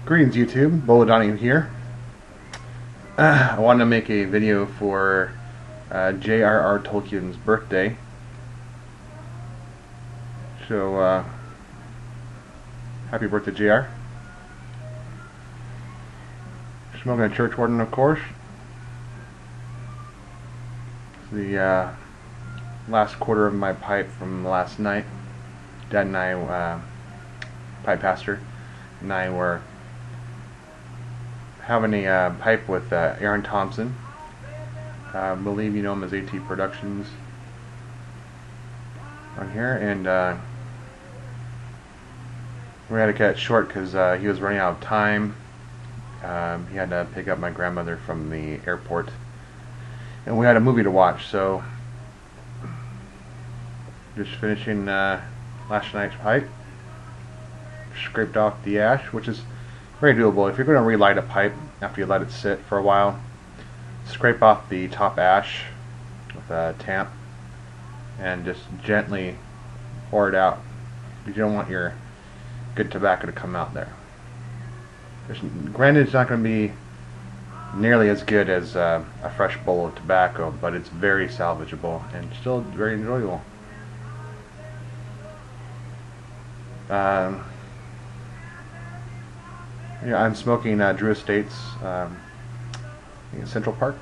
Greetings YouTube, Bolodani here. I wanted to make a video for J.R.R. Tolkien's birthday. So, happy birthday, J.R. Smoking a church warden, of course. The last quarter of my pipe from last night. Dad and I, pipe pastor, and I were having a pipe with Aaron Thompson. I believe you know him as AT Productions on here, and we had to cut it short because he was running out of time. He had to pick up my grandmother from the airport, and we had a movie to watch, so just finishing last night's pipe. Scraped off the ash, which is very doable. If you're going to relight a pipe after you let it sit for a while, scrape off the top ash with a tamp and just gently pour it out. You don't want your good tobacco to come out there. Granted, it's not going to be nearly as good as a fresh bowl of tobacco, but it's very salvageable and still very enjoyable. Yeah, I'm smoking Drew Estates in Central Park.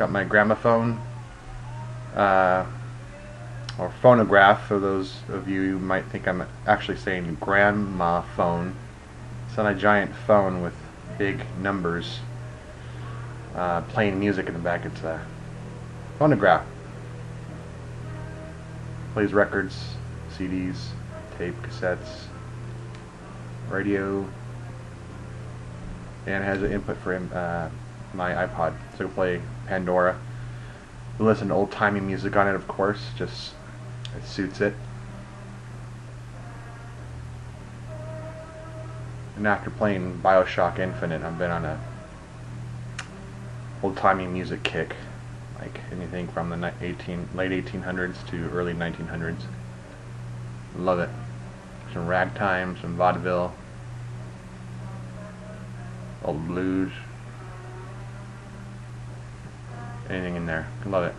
Got my gramophone, or phonograph, for those of you who might think I'm actually saying grandma phone. It's not a giant phone with big numbers playing music in the back. It's a phonograph. Plays records, CDs, tape, cassettes, radio, and has an input for my iPod, so I can play Pandora. We listen to old-timey music on it, of course, just it suits it. And after playing BioShock Infinite, I've been on a old-timey music kick. Like anything from the late 1800s to early 1900s. Love it. Some ragtime, some vaudeville, old blues, anything in there. Love it.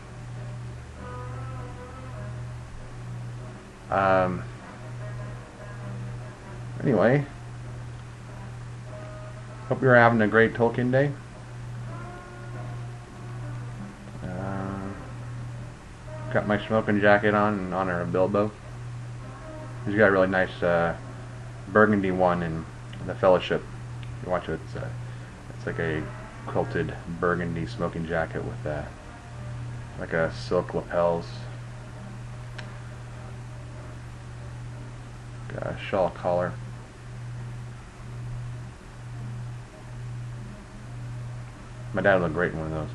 Anyway, hope you're having a great Tolkien day. Got my smoking jacket on in honor of Bilbo. He's got a really nice burgundy one in the Fellowship. You watch it, it's like a quilted burgundy smoking jacket with like a silk lapels. Got a shawl collar. My dad would look great in one of those.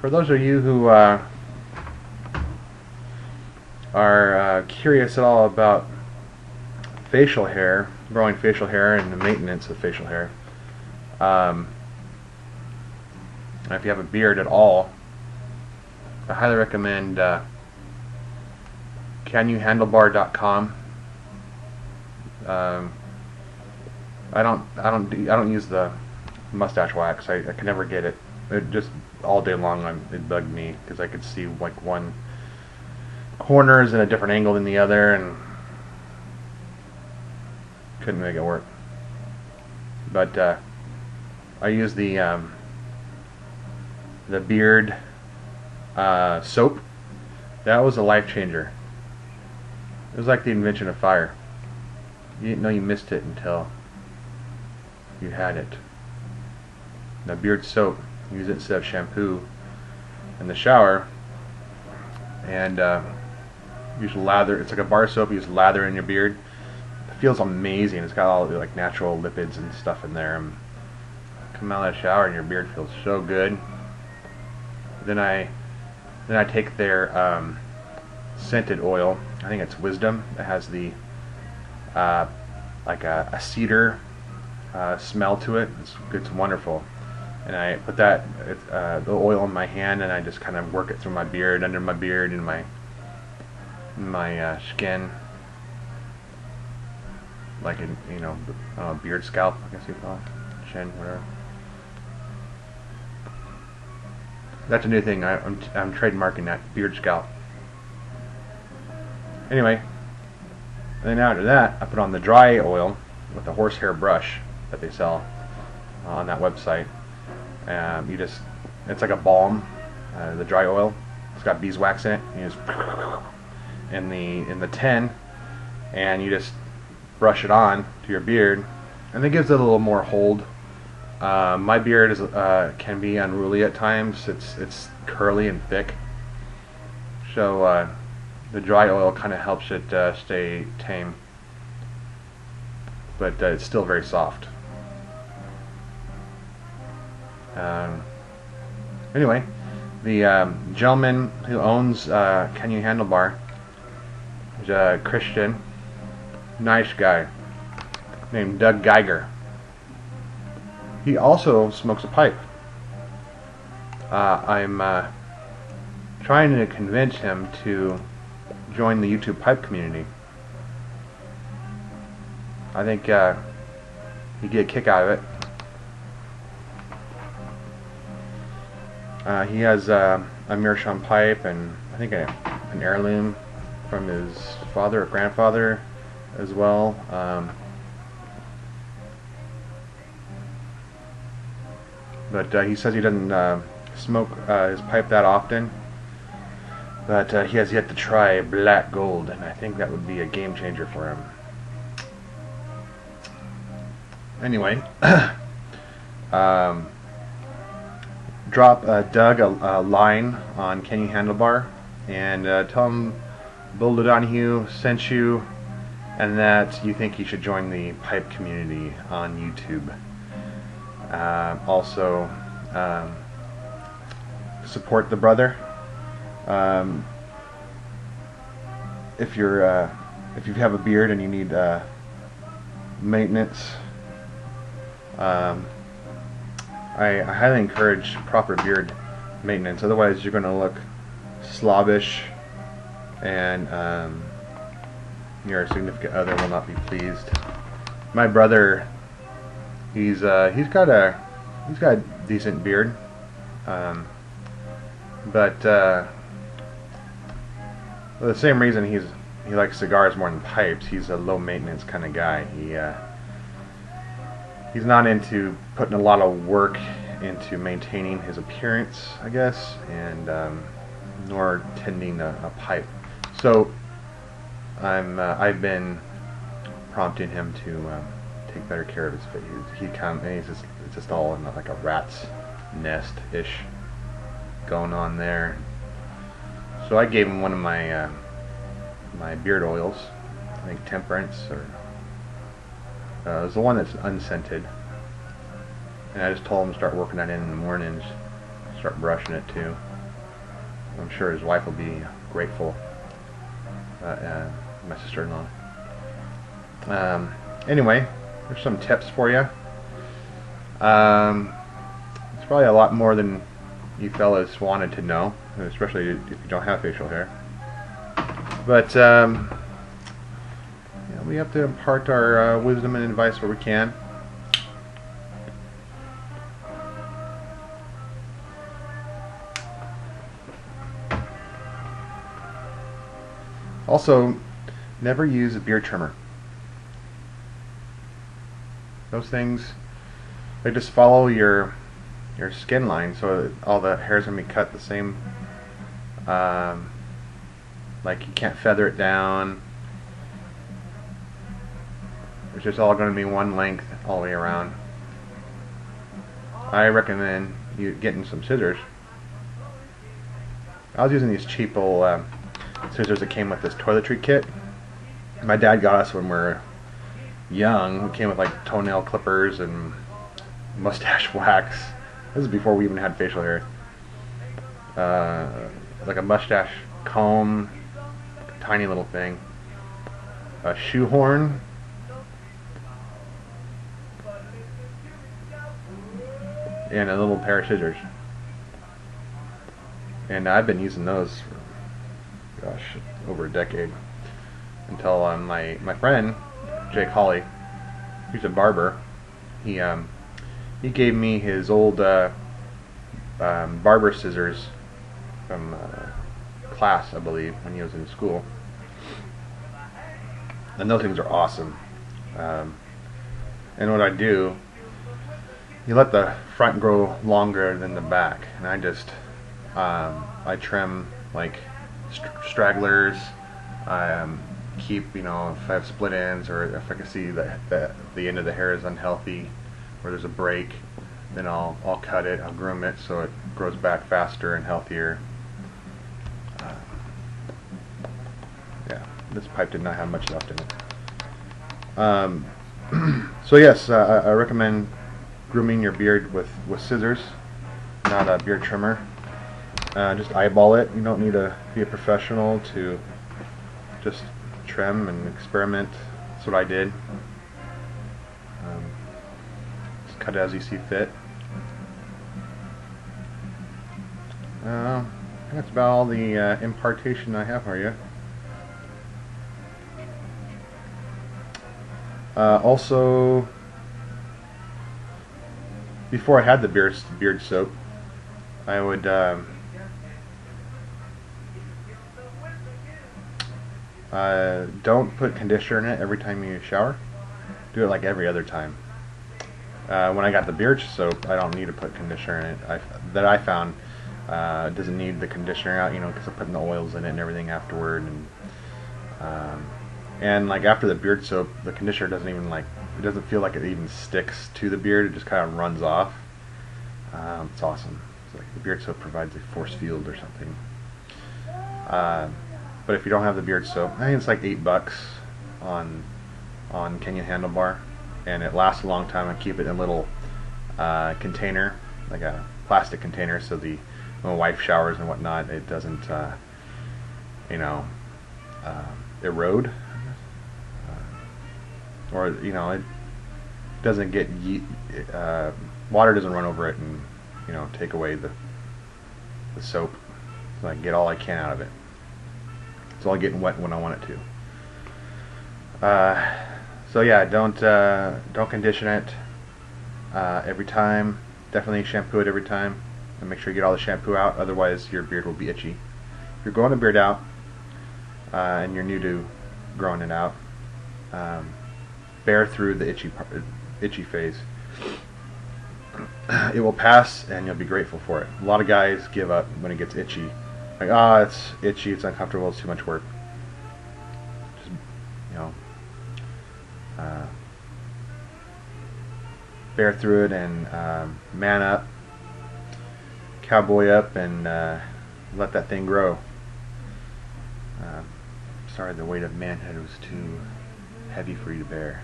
For those of you who are curious at all about facial hair, growing facial hair and the maintenance of facial hair, if you have a beard at all, I highly recommend CanYouHandlebar.com. I don't use the mustache wax. I can never get it. It just all day long it bugged me because I could see like one corner is in a different angle than the other and couldn't make it work. But I use the beard soap. That was a life changer. It was like the invention of fire. You didn't know you missed it until you had it. The beard soap. Use it instead of shampoo in the shower, and use lather. It's like a bar soap. You use lather in your beard. It feels amazing. It's got all the like natural lipids and stuff in there. And come out of the shower and your beard feels so good. Then I take their scented oil. I think it's Wisdom. It has the like a cedar smell to it. It's wonderful. and I put that the oil in my hand, and I just kind of work it through my beard, under my beard, and my skin, like a beard scalp, I guess you call it, chin, whatever. That's a new thing. I'm trademarking that, beard scalp. Anyway, and then after that, I put on the dry oil with the horsehair brush that they sell on that website. It's like a balm, the dry oil. It's got beeswax in it. You just in the tin, and you just brush it on to your beard, and it gives it a little more hold. My beard can be unruly at times. It's curly and thick, so the dry oil kind of helps it stay tame, but it's still very soft. Anyway, the gentleman who owns Can You Handlebar is a Christian, nice guy named Doug Geiger. He also smokes a pipe. I'm trying to convince him to join the YouTube pipe community. I think he'd get a kick out of it. He has a meerschaum pipe, and I think an heirloom from his father or grandfather as well. But he says he doesn't smoke his pipe that often. But he has yet to try black gold, and I think that would be a game changer for him. Anyway, drop Doug a line on Can You Handlebar, and tell him Bill Donahue sent you, and that you think he should join the pipe community on YouTube. Also, support the brother. If you have a beard and you need maintenance, I highly encourage proper beard maintenance. Otherwise, you're going to look slobbish, and your significant other will not be pleased. My brother, he's got a decent beard, but for the same reason he likes cigars more than pipes. He's a low maintenance kind of guy. He's not into putting a lot of work into maintaining his appearance, I guess, and nor tending a pipe. So I've been prompting him to take better care of his face. It's just all in like a rat's nest-ish going on there. So I gave him one of my my beard oils, I think Temperance, or it was the one that's unscented, and I just told him to start working that in the mornings, start brushing it too. I'm sure his wife will be grateful, my sister-in-law. Anyway, there's some tips for you. It's probably a lot more than you fellas wanted to know, especially if you don't have facial hair. But we have to impart our wisdom and advice where we can. Also, never use a beard trimmer. Those things, they just follow your skin line, so all the hair's gonna be cut the same. Like you can't feather it down. It's just all going to be one length all the way around. I recommend you getting some scissors. I was using these cheap old scissors that came with this toiletry kit. My dad got us when we were young. It came with like toenail clippers and mustache wax. This is before we even had facial hair. Like a mustache comb, tiny little thing, a shoehorn, and a little pair of scissors. And I've been using those for, gosh, over a decade. Until my friend Jake Hawley, he's a barber. He gave me his old barber scissors from class, I believe, when he was in school. And those things are awesome. And what I do, you let the front grow longer than the back, and I just I trim like stragglers. I keep, if I have split ends, or if I can see that the end of the hair is unhealthy or there's a break, then I'll cut it, I'll groom it so it grows back faster and healthier. Yeah, this pipe did not have much left in it. So yes, I recommend grooming your beard with scissors, not a beard trimmer. Just eyeball it. You don't need to be a professional to just trim and experiment. That's what I did. Just cut it as you see fit. That's about all the impartation I have for you. Also, before I had the beard soap, I would don't put conditioner in it every time you shower. Do it like every other time. When I got the beard soap, I don't need to put conditioner in it. I found it doesn't need the conditioner out, because I'm putting the oils in it and everything afterward, and like after the beard soap, the conditioner doesn't even it doesn't feel like it even sticks to the beard. It just kind of runs off. It's awesome. It's like the beard soap provides a force field or something. But if you don't have the beard soap, I think it's like $8 on Kenyan Handlebar, and it lasts a long time. I keep it in a little container, like a plastic container, so when my wife showers and whatnot, it doesn't erode, or it doesn't get water doesn't run over it and take away the soap, so I can get all I can out of it. It's all getting wet when I want it to. So yeah, don't condition it every time. Definitely shampoo it every time, and make sure you get all the shampoo out. Otherwise, your beard will be itchy. If you're growing a beard out and you're new to growing it out, bear through the itchy phase. It will pass, and you'll be grateful for it. A lot of guys give up when it gets itchy. Like, it's itchy, it's uncomfortable, it's too much work. Just, bear through it and man up, cowboy up, and let that thing grow. Sorry, the weight of manhood was too heavy for you to bear.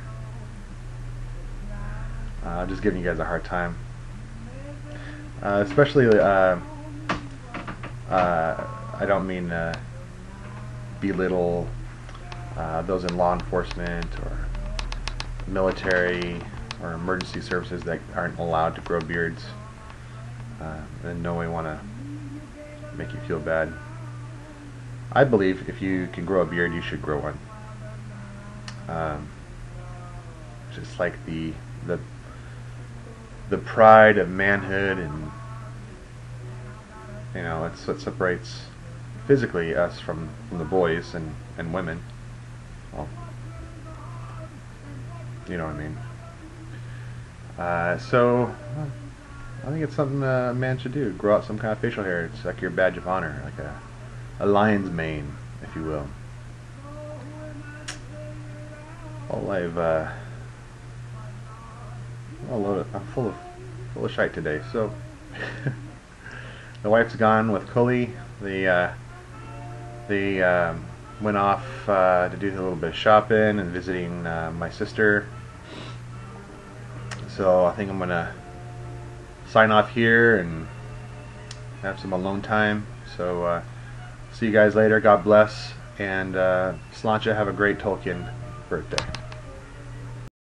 Just giving you guys a hard time. Especially, I don't mean belittle those in law enforcement or military or emergency services that aren't allowed to grow beards. In no way want to make you feel bad. I believe if you can grow a beard, you should grow one. Just like the pride of manhood, and it's what separates physically us from the boys and women. Well, you know what I mean. So I think it's something a man should do. Grow out some kind of facial hair. It's like your badge of honor, like a lion's mane, if you will. I'm full of shite today. So the wife's gone with Cully. They went off to do a little bit of shopping and visiting my sister. So I think I'm gonna sign off here and have some alone time. So see you guys later. God bless, and Sláinte, have a great Tolkien birthday.